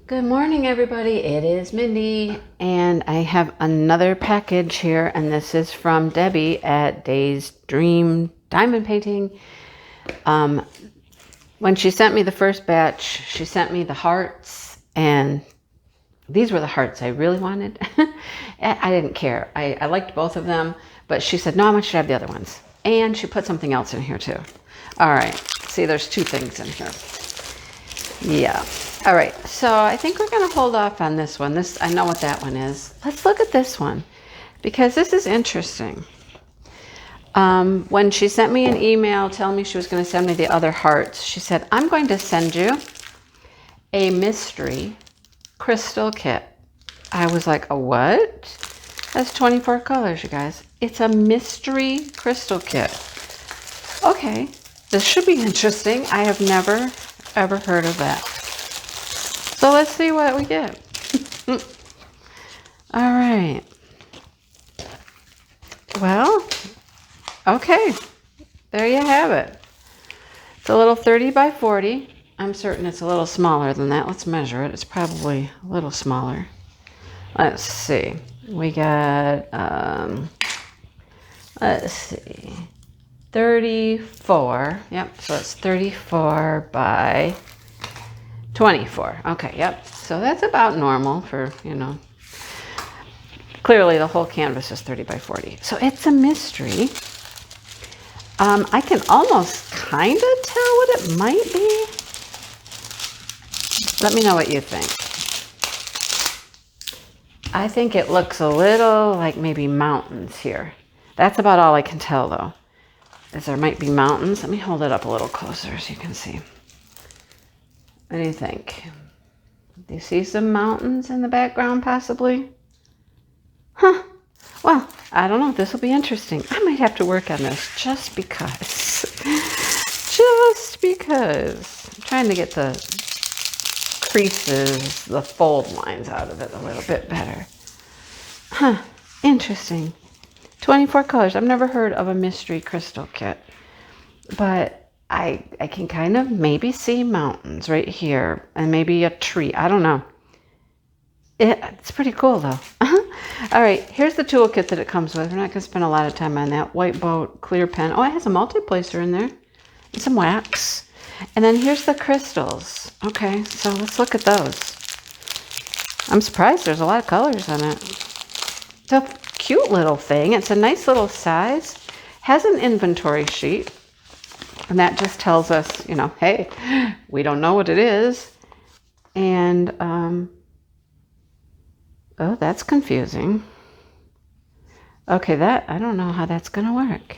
Good morning, everybody. It is Mindy, and I have another package here, and this is from Debbie at Day's Dream Diamond Painting. When she sent me the first batch, she sent me the hearts, and these were the hearts I really wanted. I didn't care. I liked both of them, but she said, no, I want you to have the other ones. And she put something else in here, too. All right. See, there's two things in here. Yeah. All right. So I think we're going to hold off on this one. I know what that one is. Let's look at this one because this is interesting. When she sent me an email telling me she was going to send me the other hearts, she said, I'm going to send you a mystery crystal kit. I was like, a what? That's 24 colors, you guys. It's a mystery crystal kit. Okay. This should be interesting. I have never, ever heard of that. So let's see what we get. All right. Well, okay. There you have it. It's a little 30 by 40. I'm certain it's a little smaller than that. Let's measure it. It's probably a little smaller. Let's see. We got, let's see, 34. Yep, so it's 34 by 24. Okay, yep. So that's about normal for, clearly the whole canvas is 30 by 40. So it's a mystery. I can almost kind of tell what it might be. Let me know what you think. I think it looks a little like maybe mountains here. That's about all I can tell, though, is there might be mountains. Let me hold it up a little closer so you can see. What do you think? Do you see some mountains in the background, possibly? Huh. Well, I don't know. This will be interesting. I might have to work on this just because. Just because. I'm trying to get the creases, the fold lines out of it a little bit better. Huh. Interesting. 24 colors. I've never heard of a mystery crystal kit. But I can kind of maybe see mountains right here and maybe a tree. I don't know. It's pretty cool, though. All right, here's the toolkit that it comes with. We're not going to spend a lot of time on that. White boat, clear pen. Oh, it has a multi-placer in there and some wax. And then here's the crystals. Okay, so let's look at those. I'm surprised there's a lot of colors on it. It's a cute little thing. It's a nice little size. Has an inventory sheet. And that just tells us, hey, we don't know what it is. And, oh, that's confusing. Okay, I don't know how that's going to work.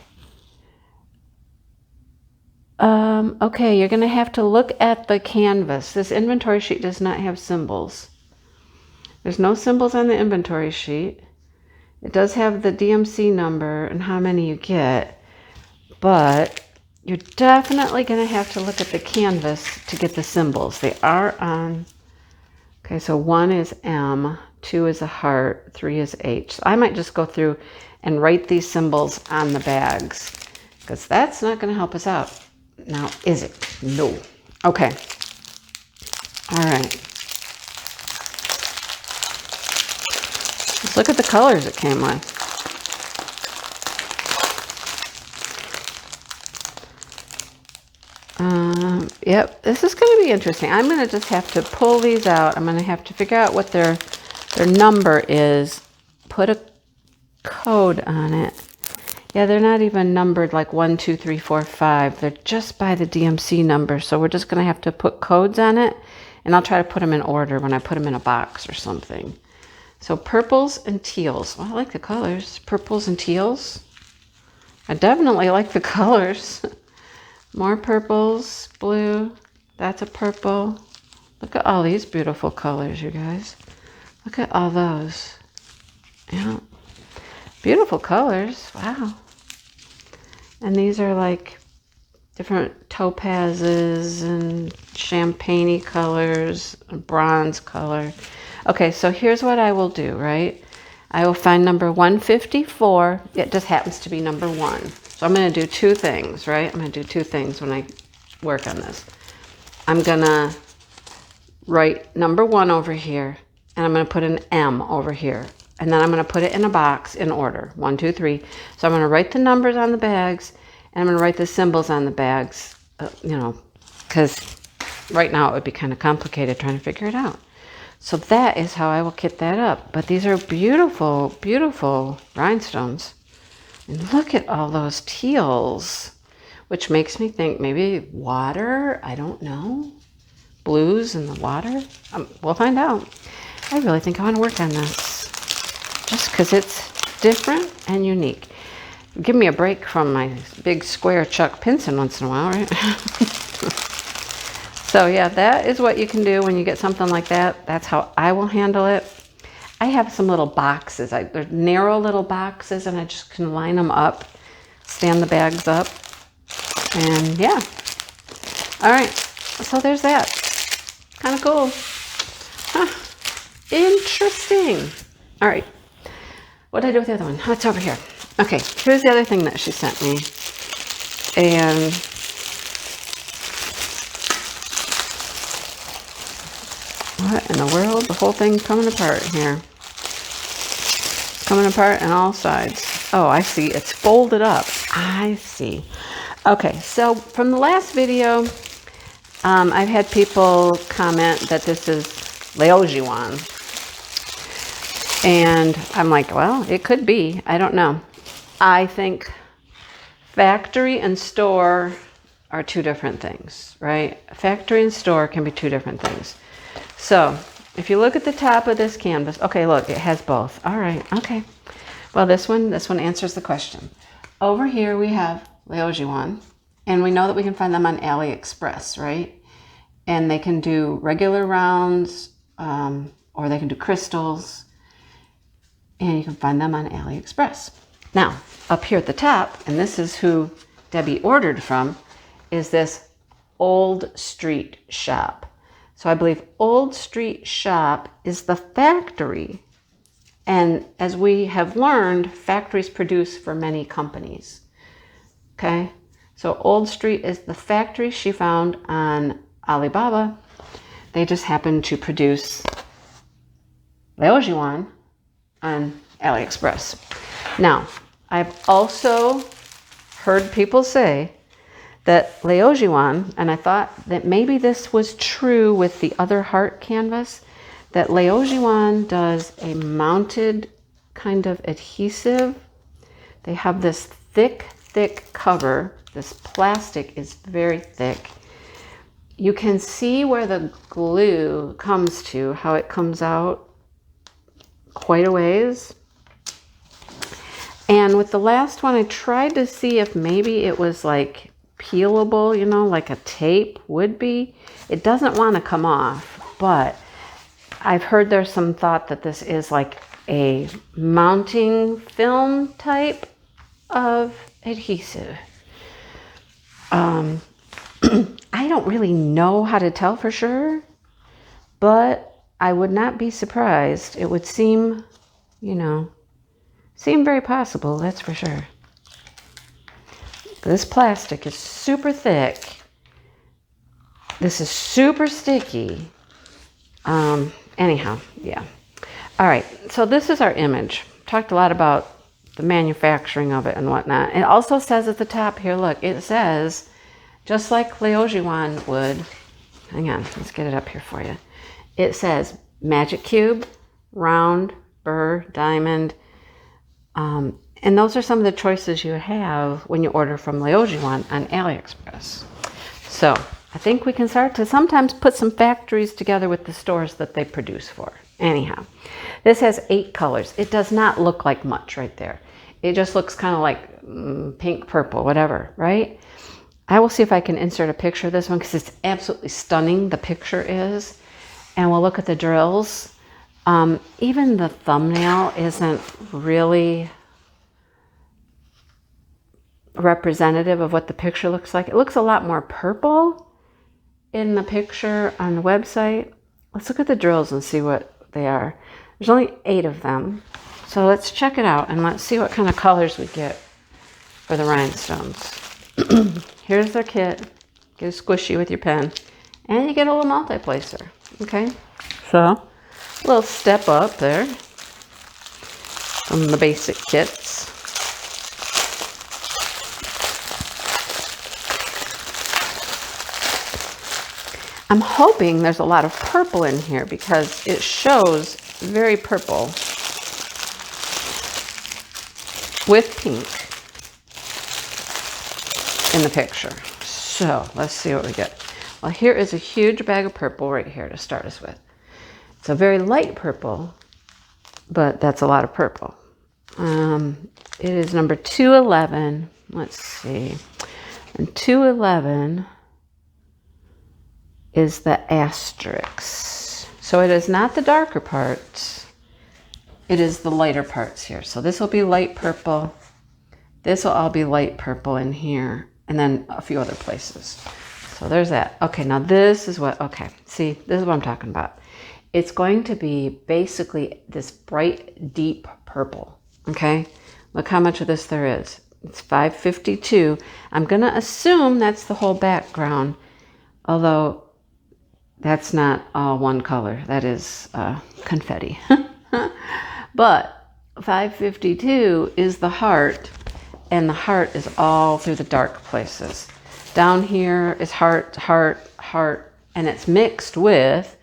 Okay, you're going to have to look at the canvas. This inventory sheet does not have symbols. There's no symbols on the inventory sheet. It does have the DMC number and how many you get, but you're definitely going to have to look at the canvas to get the symbols. They are on, okay, so 1 is M, 2 is a heart, 3 is H. So I might just go through and write these symbols on the bags because that's not going to help us out. Now, is it? No. Okay. All right. Let's look at the colors it came with. Yep, this is going to be interesting. I'm going to just have to pull these out. I'm going to have to figure out what their number is, put a code on it. Yeah, they're not even numbered like 1, 2, 3, 4, 5. They're just by the DMC number. So we're just going to have to put codes on it, and I'll try to put them in order when I put them in a box or something. So purples and teals. Well, I like the colors. Purples and teals. I definitely like the colors. More purples, blue. That's a purple. Look at all these beautiful colors, you guys. Look at all those. Yeah. Beautiful colors. Wow. And these are like different topazes and champagne-y colors, bronze color. Okay, so here's what I will do, right? I will find number 154. It just happens to be number 1. So I'm going to do two things, right? I'm going to do two things when I work on this. I'm going to write number 1 over here, and I'm going to put an M over here. And then I'm going to put it in a box in order, 1, 2, 3. So I'm going to write the numbers on the bags, and I'm going to write the symbols on the bags, because right now it would be kind of complicated trying to figure it out. So that is how I will kit that up. But these are beautiful, beautiful rhinestones. And look at all those teals, which makes me think maybe water, I don't know. Blues in the water? We'll find out. I really think I want to work on this, just because it's different and unique. Give me a break from my big square Chuck Pinson once in a while, right? So yeah, that is what you can do when you get something like that. That's how I will handle it. I have some little boxes. They're narrow little boxes, and I just can line them up, stand the bags up, and yeah. All right, so there's that. Kind of cool. Huh. Interesting. All right. What did I do with the other one? Oh, it's over here. Okay, here's the other thing that she sent me. And what in the world? The whole thing's coming apart here. It's coming apart on all sides. Oh, I see. It's folded up. I see. Okay, so from the last video, I've had people comment that this is Laojiwan. And I'm like, well, it could be. I don't know. I think factory and store are two different things, right? Factory and store can be two different things. So if you look at the top of this canvas, okay, look, it has both. All right, okay. Well, this one answers the question. Over here we have Laojiwan, and we know that we can find them on AliExpress, right? And they can do regular rounds, or they can do crystals, and you can find them on AliExpress. Now, up here at the top, and this is who Debbie ordered from, is this Old Street Shop. So I believe Old Street Shop is the factory. And as we have learned, factories produce for many companies. Okay? So Old Street is the factory she found on Alibaba. They just happen to produce Laojiwan on AliExpress. Now, I've also heard people say that Laojiwan, and I thought that maybe this was true with the other heart canvas, that Laojiwan does a mounted kind of adhesive. They have this thick cover. This plastic is very thick. You can see where the glue comes to, how it comes out quite a ways. And with the last one, I tried to see if maybe it was like peelable, you know, like a tape would be. It doesn't want to come off, but I've heard there's some thought that this is like a mounting film type of adhesive. I don't really know how to tell for sure, but I would not be surprised. It would seem, seem very possible, that's for sure. This plastic is super thick. This is super sticky. Anyhow, yeah. All right, so this is our image. Talked a lot about the manufacturing of it and whatnot. It also says at the top here, look, it says, just like Laojiwan would, hang on, let's get it up here for you. It says magic cube, round, burr, diamond, and those are some of the choices you have when you order from Laojiwan on AliExpress. So I think we can start to sometimes put some factories together with the stores that they produce for. Anyhow, this has 8 colors. It does not look like much right there. It just looks kind of like pink, purple, whatever, right? I will see if I can insert a picture of this one because it's absolutely stunning, the picture is. And we'll look at the drills. Even the thumbnail isn't really representative of what the picture looks like. It looks a lot more purple in the picture on the website. Let's look at the drills and see what they are. There's only 8 of them. So let's check it out and let's see what kind of colors we get for the rhinestones. Here's their kit. Get a squishy with your pen. And you get a little multi-placer. Okay, so a little step up there from the basic kits. I'm hoping there's a lot of purple in here because it shows very purple with pink in the picture. So let's see what we get. Well, here is a huge bag of purple right here to start us with. It's a very light purple, but that's a lot of purple. It is number 211. Let's see. And 211 is the asterisk. So it is not the darker parts. It is the lighter parts here. So this will be light purple. This will all be light purple in here. And then a few other places. So there's that. Okay, now this is what, okay. See, this is what I'm talking about. It's going to be basically this bright, deep purple. Okay? Look how much of this there is. It's 552. I'm going to assume that's the whole background. Although that's not all one color. That is confetti. But 552 is the heart, and the heart is all through the dark places. Down here is heart, heart, heart, and it's mixed with,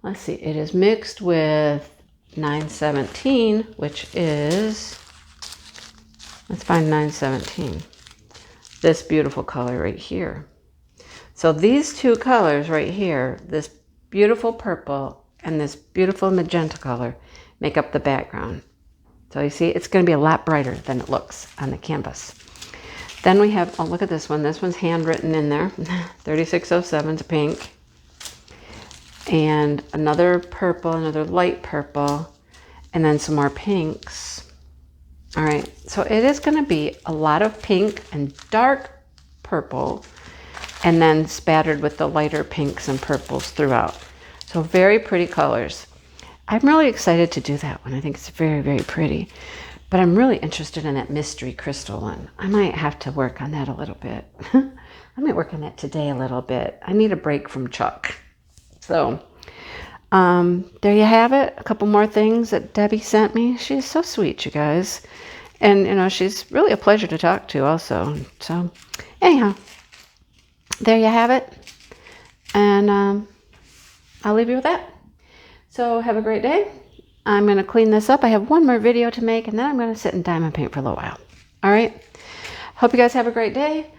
let's see, it is mixed with 917, which is, let's find 917. This beautiful color right here. So these two colors right here, this beautiful purple and this beautiful magenta color, make up the background. So you see, it's going to be a lot brighter than it looks on the canvas. Then we have, oh, look at this one. This one's handwritten in there. 3607 is pink. And another purple, another light purple, and then some more pinks. All right, so it is going to be a lot of pink and dark purple, and then spattered with the lighter pinks and purples throughout. So very pretty colors. I'm really excited to do that one. I think it's very, very pretty. But I'm really interested in that mystery crystal one. I might have to work on that a little bit. I might work on that today a little bit. I need a break from Chuck. So there you have it. A couple more things that Debbie sent me. She's so sweet, you guys. And, you know, she's really a pleasure to talk to also. So anyhow, there you have it. And I'll leave you with that. So have a great day. I'm going to clean this up. I have one more video to make, and then I'm going to sit and diamond paint for a little while. All right. Hope you guys have a great day.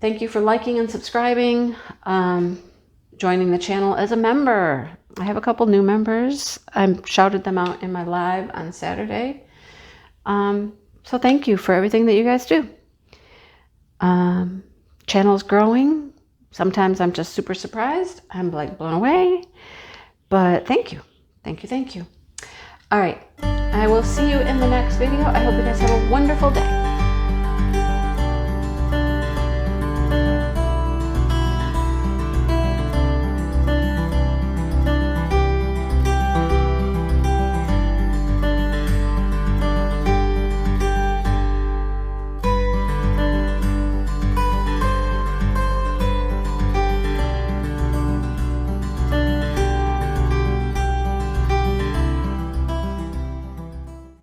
Thank you for liking and subscribing, joining the channel as a member. I have a couple new members. I shouted them out in my live on Saturday. So thank you for everything that you guys do. Channel's growing. Sometimes I'm just super surprised. I'm like blown away. But thank you. Thank you. Thank you. All right. I will see you in the next video. I hope you guys have a wonderful day.